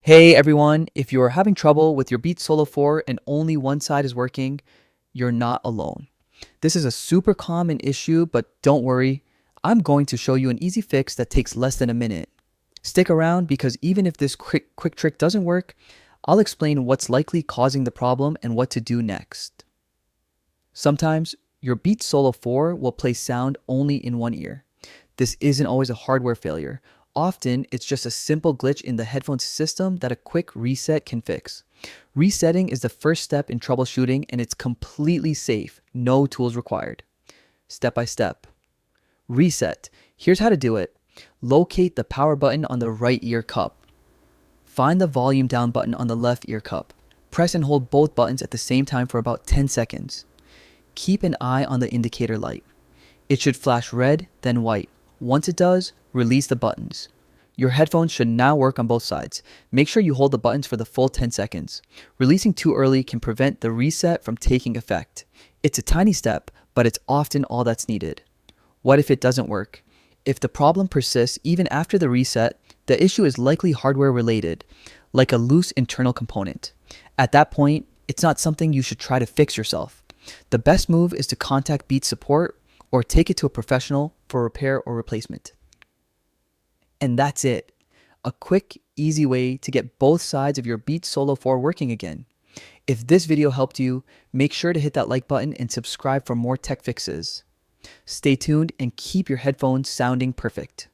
Hey everyone, if you are having trouble with your Beats Solo 4 and only one side is working, you're not alone. This is a super common issue, but don't worry, I'm going to show you an easy fix that takes less than a minute. Stick around because even if this quick trick doesn't work, I'll explain what's likely causing the problem and what to do next. Sometimes your Beats Solo 4 will play sound only in one ear. This isn't always a hardware failure. Often, it's just a simple glitch in the headphone system that a quick reset can fix. Resetting is the first step in troubleshooting and it's completely safe, no tools required. Step by step. Reset. Here's how to do it. Locate the power button on the right ear cup. Find the volume down button on the left ear cup. Press and hold both buttons at the same time for about 10 seconds. Keep an eye on the indicator light. It should flash red, then white. Once it does, release the buttons. Your headphones should now work on both sides. Make sure you hold the buttons for the full 10 seconds. Releasing too early can prevent the reset from taking effect. It's a tiny step, but it's often all that's needed. What if it doesn't work? If the problem persists even after the reset, the issue is likely hardware related, like a loose internal component. At that point, it's not something you should try to fix yourself. The best move is to contact Beats support or take it to a professional for repair or replacement. And that's it. A quick, easy way to get both sides of your Beats Solo 4 working again. If this video helped you, make sure to hit that like button and subscribe for more tech fixes. Stay tuned and keep your headphones sounding perfect.